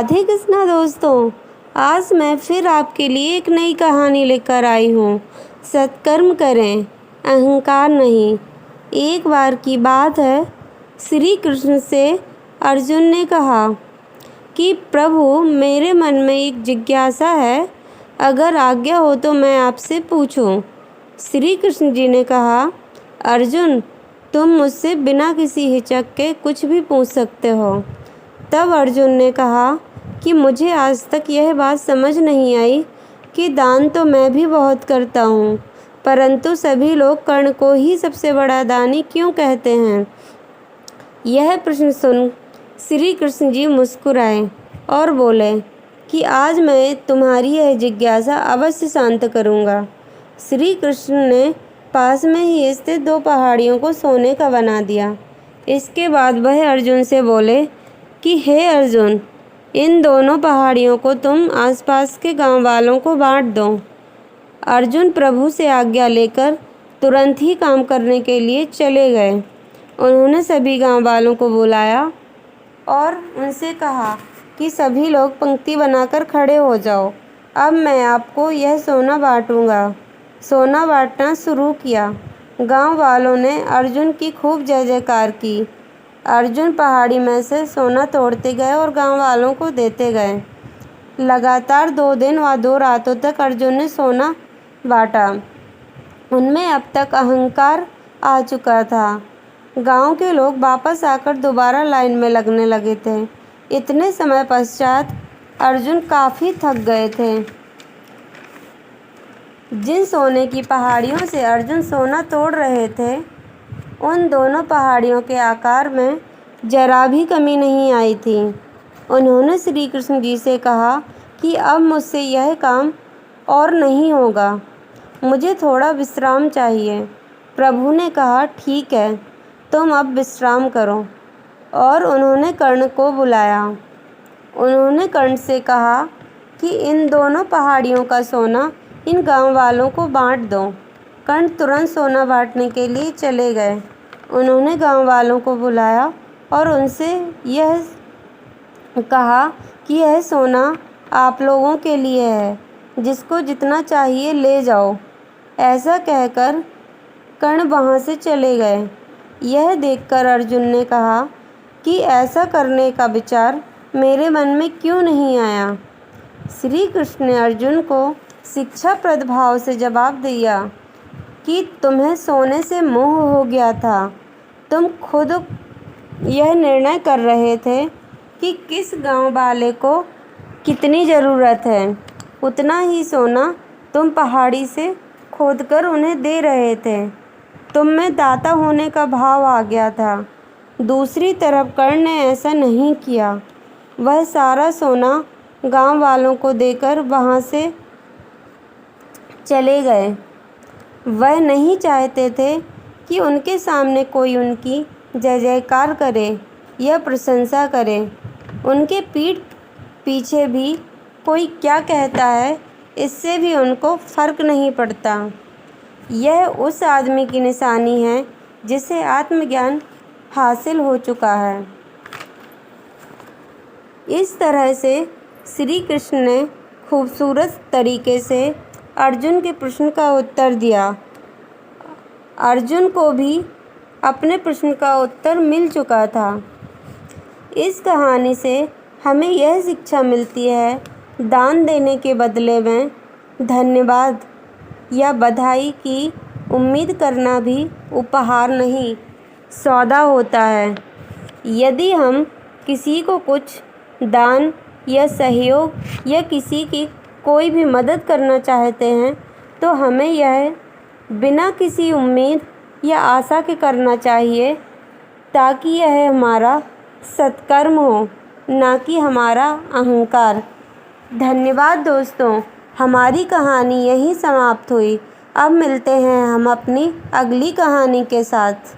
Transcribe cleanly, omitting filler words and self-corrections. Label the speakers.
Speaker 1: राधे कृष्णा दोस्तों, आज मैं फिर आपके लिए एक नई कहानी लेकर आई हूँ। सत्कर्म करें, अहंकार नहीं। एक बार की बात है, श्री कृष्ण से अर्जुन ने कहा कि प्रभु, मेरे मन में एक जिज्ञासा है, अगर आज्ञा हो तो मैं आपसे पूछूं। श्री कृष्ण जी ने कहा, अर्जुन, तुम मुझसे बिना किसी हिचक के कुछ भी पूछ सकते हो। तब अर्जुन ने कहा कि मुझे आज तक यह बात समझ नहीं आई कि दान तो मैं भी बहुत करता हूँ, परंतु सभी लोग कर्ण को ही सबसे बड़ा दानी क्यों कहते हैं। यह प्रश्न सुन श्री कृष्ण जी मुस्कुराए और बोले कि आज मैं तुम्हारी यह जिज्ञासा अवश्य शांत करूँगा। श्री कृष्ण ने पास में ही स्थित 2 पहाड़ियों को सोने का बना दिया। इसके बाद वह अर्जुन से बोले कि हे अर्जुन, इन दोनों पहाड़ियों को तुम आसपास के गांव वालों को बांट दो। अर्जुन प्रभु से आज्ञा लेकर तुरंत ही काम करने के लिए चले गए। उन्होंने सभी गांव वालों को बुलाया और उनसे कहा कि सभी लोग पंक्ति बनाकर खड़े हो जाओ। अब मैं आपको यह सोना बांटूंगा। सोना बांटना शुरू किया। गांव वालों ने अर्जुन की खूब जय जयकार की। अर्जुन पहाड़ी में से सोना तोड़ते गए और गांव वालों को देते गए। लगातार 2 दिन व 2 रातों तक अर्जुन ने सोना बांटा। उनमें अब तक अहंकार आ चुका था। गांव के लोग वापस आकर दोबारा लाइन में लगने लगे थे। इतने समय पश्चात अर्जुन काफ़ी थक गए थे। जिन सोने की पहाड़ियों से अर्जुन सोना तोड़ रहे थे, उन दोनों पहाड़ियों के आकार में जरा भी कमी नहीं आई थी। उन्होंने श्री कृष्ण जी से कहा कि अब मुझसे यह काम और नहीं होगा, मुझे थोड़ा विश्राम चाहिए। प्रभु ने कहा, ठीक है, तुम अब विश्राम करो। और उन्होंने कर्ण को बुलाया। उन्होंने कर्ण से कहा कि इन दोनों पहाड़ियों का सोना इन गांव वालों को बांट दो। कर्ण तुरंत सोना बांटने के लिए चले गए। उन्होंने गांव वालों को बुलाया और उनसे यह कहा कि यह सोना आप लोगों के लिए है, जिसको जितना चाहिए ले जाओ। ऐसा कहकर कर्ण वहाँ से चले गए। यह देखकर अर्जुन ने कहा कि ऐसा करने का विचार मेरे मन में क्यों नहीं आया। श्री कृष्ण ने अर्जुन को शिक्षाप्रद भाव से जवाब दिया कि तुम्हें सोने से मोह हो गया था। तुम खुद यह निर्णय कर रहे थे कि किस गांव वाले को कितनी ज़रूरत है, उतना ही सोना तुम पहाड़ी से खोदकर उन्हें दे रहे थे। तुम में दाता होने का भाव आ गया था। दूसरी तरफ कर्ण ने ऐसा नहीं किया। वह सारा सोना गांव वालों को देकर वहां से चले गए। वह नहीं चाहते थे कि उनके सामने कोई उनकी जय जयकार करे या प्रशंसा करे। उनके पीठ पीछे भी कोई क्या कहता है, इससे भी उनको फर्क नहीं पड़ता। यह उस आदमी की निशानी है जिसे आत्मज्ञान हासिल हो चुका है। इस तरह से श्री कृष्ण ने खूबसूरत तरीके से अर्जुन के प्रश्न का उत्तर दिया। अर्जुन को भी अपने प्रश्न का उत्तर मिल चुका था। इस कहानी से हमें यह शिक्षा मिलती है, दान देने के बदले में धन्यवाद या बधाई की उम्मीद करना भी उपहार नहीं, सौदा होता है। यदि हम किसी को कुछ दान या सहयोग या किसी की कोई भी मदद करना चाहते हैं, तो हमें यह बिना किसी उम्मीद या आशा के करना चाहिए, ताकि यह हमारा सत्कर्म हो, ना कि हमारा अहंकार। धन्यवाद दोस्तों, हमारी कहानी यहीं समाप्त हुई। अब मिलते हैं हम अपनी अगली कहानी के साथ।